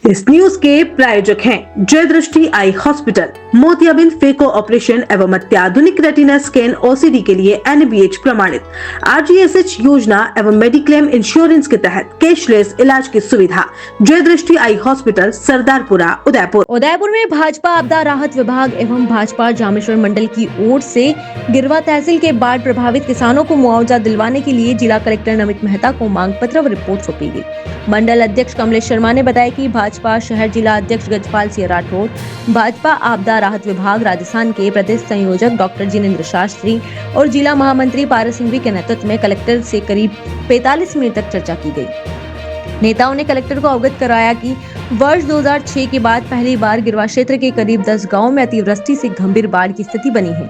इस न्यूज के प्रायोजक हैं जय दृष्टि आई हॉस्पिटल, मोतियाबिंद फेको ऑपरेशन एवं अत्याधुनिक रेटिना स्कैन ओसीडी के लिए NABH प्रमाणित, RGSH योजना एवं मेडिक्लेम इंश्योरेंस के तहत कैशलेस इलाज की सुविधा। जय दृष्टि आई हॉस्पिटल, सरदारपुरा, उदयपुर। उदयपुर में भाजपा आपदा राहत विभाग एवं भाजपा जामेश्वर मंडल की ओर से गिरवा तहसील के बाढ़ प्रभावित किसानों को मुआवजा दिलवाने के लिए जिला कलेक्टर नमित मेहता को मांग पत्र व रिपोर्ट सौंपी गई। मंडल अध्यक्ष कमलेश शर्मा ने बताया कि भाजपा शहर जिला अध्यक्ष गजपाल सिंह राठौर, भाजपा आपदा राहत विभाग राजस्थान के प्रदेश संयोजक डॉक्टर जिनेंद्र शास्त्री और जिला महामंत्री पारस सिंघवी के नेतृत्व में कलेक्टर से करीब 45 मिनट तक चर्चा की गई। नेताओं ने कलेक्टर को अवगत कराया कि वर्ष 2006 के बाद पहली बार गिरवा क्षेत्र के करीब 10 गांवों में अतिवृष्टि से गंभीर बाढ़ की स्थिति बनी है।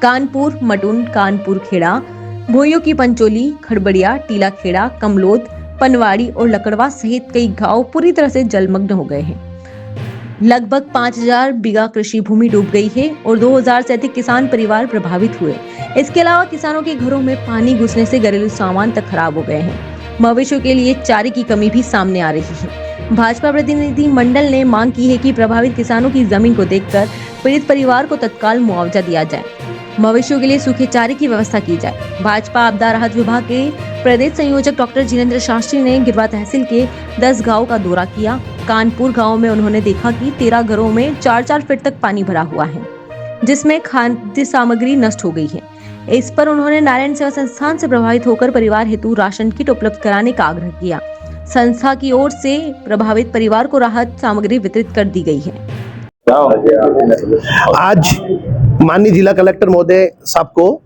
कानपुर, मटुन, कानपुर खेड़ा, भोइयों की पंचोली, खड़बड़िया, टीला खेड़ा, कमलोद, पनवाड़ी और लकड़वा सहित कई गांव पूरी तरह से जलमग्न हो गए हैं। लगभग 5000 बीघा कृषि भूमि डूब गई है और 2000 से अधिक किसान परिवार प्रभावित हुए। इसके अलावा किसानों के घरों में पानी घुसने से घरेलू सामान तक खराब हो गए हैं। मवेशियों के लिए चारे की कमी भी सामने आ रही है। भाजपा प्रतिनिधि मंडल ने मांग की है कि प्रभावित किसानों की जमीन को देखकर पीड़ित परिवार को तत्काल मुआवजा दिया जाए, मवेशियों के लिए सूखे चारे की व्यवस्था की जाए। भाजपा आपदा राहत विभाग के प्रदेश संयोजक डॉक्टर जिनेंद्र शास्त्री ने गिरवा तहसील के 10 गांव का दौरा किया। कानपुर गांव में उन्होंने देखा कि 13 घरों में 4-4 फीट तक पानी भरा हुआ है, जिसमें खाद्य सामग्री नष्ट हो गई है। इस पर उन्होंने नारायण सेवा संस्थान से प्रभावित होकर परिवार हेतु राशन किट उपलब्ध कराने का आग्रह किया। संस्था की ओर से प्रभावित परिवार को राहत सामग्री वितरित कर दी गई है। आज माननीय जिला कलेक्टर महोदय साहब को,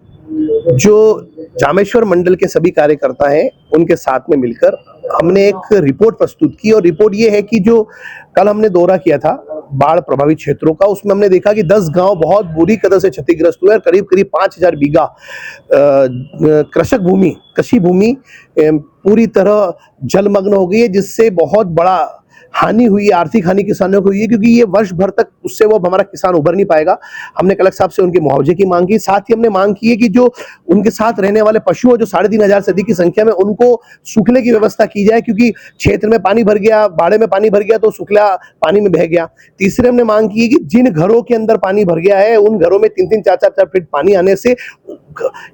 जो जामेश्वर मंडल के सभी कार्यकर्ता हैं, उनके साथ में मिलकर हमने एक रिपोर्ट प्रस्तुत की। और रिपोर्ट ये है कि जो कल हमने दौरा किया था बाढ़ प्रभावित क्षेत्रों का, उसमें हमने देखा कि 10 गांव बहुत बुरी तरह से क्षतिग्रस्त हुए और करीब 5000 बीघा कृषि भूमि पूरी तरह जलमग्न हो गई है, जिससे बहुत बड़ा हानि हुई, आर्थिक हानि किसानों को हुई है, क्योंकि ये वर्ष भर तक उससे वो हमारा किसान उभर नहीं पाएगा। हमने कलेक्टर साहब से उनके मुआवजे की मांग की। साथ ही हमने मांग की है कि जो उनके साथ रहने वाले पशु जो 3500 से अधिक की संख्या में, उनको सूखने की व्यवस्था की जाए, क्योंकि क्षेत्र में पानी भर गया, बाड़े में पानी भर गया तो सूखला पानी में बह गया। तीसरे हमने मांग की है कि जिन घरों के अंदर पानी भर गया है, उन घरों में 3-3, 4-4 फीट पानी आने से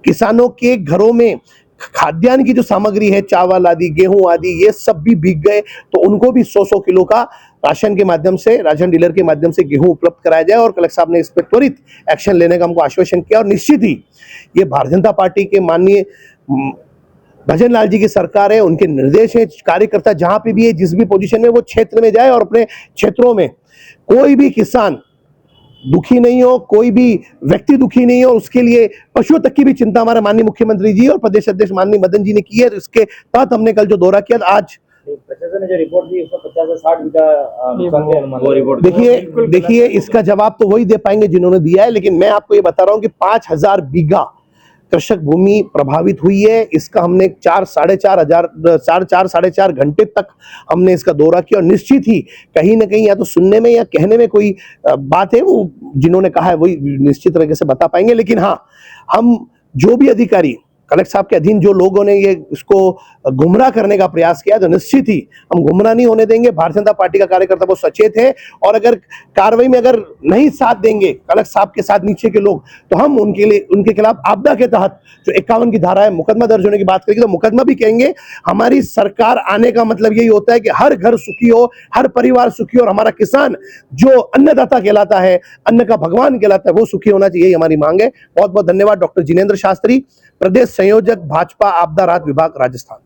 किसानों के घरों में खाद्यान्न की जो सामग्री है, चावल आदि, गेहूं आदि, ये सब भी भीग गए, तो उनको भी 100-100 किलो का राशन के माध्यम से, राशन डीलर के माध्यम से गेहूं उपलब्ध कराया जाए। और कलेक्टर साहब ने इस पर त्वरित एक्शन लेने का हमको आश्वासन किया। और निश्चित ही ये भारतीय जनता पार्टी के माननीय भजन लाल जी की सरकार है, उनके निर्देश है, कार्यकर्ता जहां पे भी है, जिस भी पोजीशन में, वो क्षेत्र में जाए और अपने क्षेत्रों में कोई भी किसान दुखी नहीं हो, कोई भी व्यक्ति दुखी नहीं हो, उसके लिए पशुओं तक की भी चिंता हमारे माननीय मुख्यमंत्री जी और प्रदेश अध्यक्ष माननीय मदन जी ने की है। इसके तहत हमने कल जो दौरा किया, आज प्रशासन ने जो रिपोर्ट दी, 150 से 60 बीघा नुकसान के अनुमान, वो रिपोर्ट देखिए इसका जवाब तो वही दे पाएंगे जिन्होंने दिया है, लेकिन मैं आपको ये बता रहा हूं कि 5000 बीघा कृषक भूमि प्रभावित हुई है। इसका हमने 4-4.5 घंटे तक हमने इसका दौरा किया। और निश्चित ही कहीं ना कहीं या तो सुनने में या कहने में कोई बात है, वो जिन्होंने कहा है वही निश्चित तरीके से बता पाएंगे। लेकिन हाँ, हम जो भी अधिकारी कलेक्टर साहब के अधीन जो लोगों ने ये इसको गुमराह करने का प्रयास किया, तो निश्चित ही हम गुमराह नहीं होने देंगे। भारतीय जनता पार्टी का कार्यकर्ता बहुत सचेत है, और अगर कार्रवाई में अगर नहीं साथ देंगे कलेक्टर साहब के साथ नीचे के लोग, तो हम उनके खिलाफ आपदा के तहत जो 51 की धारा है, मुकदमा दर्ज होने की बात करेंगे, तो मुकदमा भी कहेंगे। हमारी सरकार आने का मतलब यही होता है कि हर घर सुखी हो, हर परिवार सुखी हो, और हमारा किसान जो अन्नदाता कहलाता है, अन्न का भगवान कहलाता है, वो सुखी होना चाहिए, यही हमारी मांग है। बहुत बहुत धन्यवाद। डॉक्टर जिनेंद्र शास्त्री, प्रदेश संयोजक, भाजपा आपदा राहत विभाग, राजस्थान।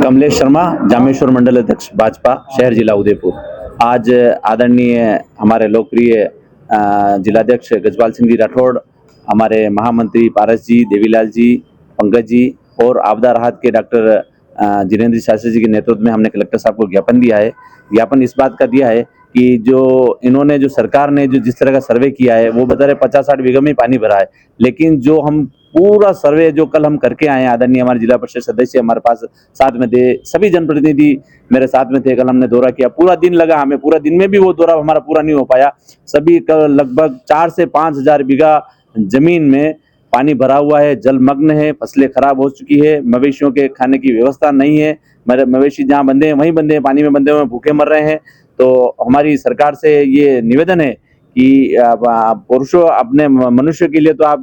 कमलेश शर्मा, जामेश्वर मंडल अध्यक्ष, भाजपा शहर जिला उदयपुर। आज आदरणीय हमारे लोकप्रिय जिलाध्यक्ष गजपाल सिंह जी राठौड़, हमारे महामंत्री पारस जी, देवीलाल जी, पंकज जी और आपदा राहत के डॉक्टर जिनेंद्र शास्त्री जी के नेतृत्व में हमने कलेक्टर साहब को ज्ञापन दिया है। ज्ञापन इस बात का दिया है कि जो सरकार ने जिस तरह का सर्वे किया है, वो बता रहे 50-60 बीघा में पानी भरा है, लेकिन जो हम पूरा सर्वे जो कल हम करके आए हैं, आदरणीय हमारे जिला परिषद सदस्य हमारे पास साथ में थे, सभी जनप्रतिनिधि मेरे साथ में थे। कल हमने दौरा किया, पूरा दिन लगा हमें, पूरा दिन में भी वो दौरा हमारा पूरा नहीं हो पाया। सभी लगभग 4 से 5000 बीघा जमीन में पानी भरा हुआ है, जलमग्न है, फसलें खराब हो चुकी है, मवेशियों के खाने की व्यवस्था नहीं है, मवेशी जहाँ बंधे हैं वहीं बंधे हैं, पानी में बंधे हुए भूखे मर रहे हैं। तो हमारी सरकार से ये निवेदन है कि पुरुषों अपने मनुष्य के लिए तो आप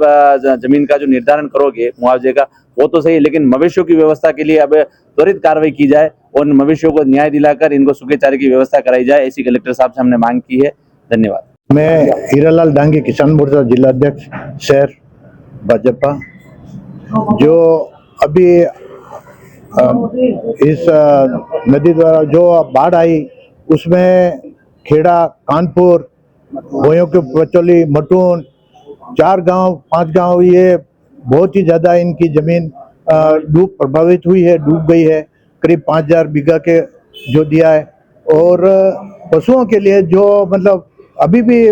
जमीन का जो निर्धारण करोगे मुआवजे का वो तो सही, लेकिन मवेशियों की व्यवस्था के लिए अब त्वरित कार्रवाई की जाए और मवेशियों को न्याय दिलाकर इनको सूखे चारे की व्यवस्था कराई जाए, ऐसी कलेक्टर साहब से हमने मांग की है। धन्यवाद। मैं हीरालाल डांगी किसान मोर्चा जिलाध्यक्ष शहर भाजपा, जो अभी इस नदी द्वारा जो बाढ़ आई उसमें खेड़ा, कानपुर, गोयों के पचौली, मटून 4 गांव 5 गांव ये बहुत ही ज़्यादा इनकी ज़मीन प्रभावित हुई है, डूब गई है। करीब 5000 बीघा के जो दिया है, और पशुओं के लिए जो मतलब अभी भी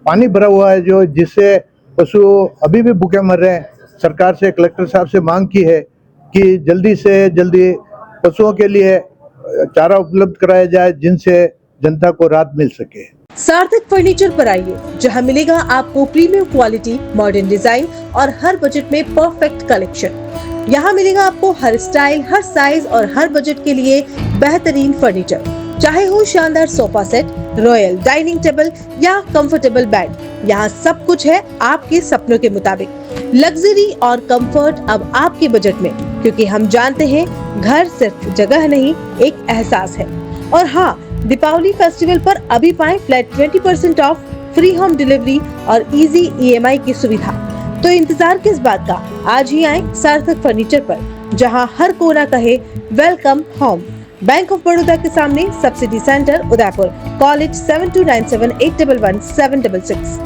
पानी भरा हुआ है, जो जिससे पशु अभी भी भूखे मर रहे हैं। सरकार से कलेक्टर साहब से मांग की है कि जल्दी से जल्दी पशुओं के लिए चारा उपलब्ध कराया जाए, जिनसे जनता को राहत मिल सके। सार्थक फर्नीचर पर आइए, जहां मिलेगा आपको प्रीमियम क्वालिटी, मॉडर्न डिजाइन और हर बजट में परफेक्ट कलेक्शन। यहाँ मिलेगा आपको हर स्टाइल, हर साइज और हर बजट के लिए बेहतरीन फर्नीचर, चाहे हो शानदार sofa set, royal dining table या कंफर्टेबल बेड। यहाँ सब कुछ है आपके सपनों के मुताबिक। लग्जरी और कंफर्ट अब आपके बजट में, क्योंकि हम जानते हैं घर सिर्फ जगह नहीं, एक एहसास है। और हाँ, दीपावली फेस्टिवल पर अभी पाएं flat 20% of, free home delivery और इजी EMI की सुविधा। तो इंतजार किस बात का, आज ही आए सार्थक फर्नीचर पर, जहां हर कोना कहे welcome home. Bank of Baroda के सामने, सब्सिडी सेंटर, उदयपुर। कॉल 7297811766।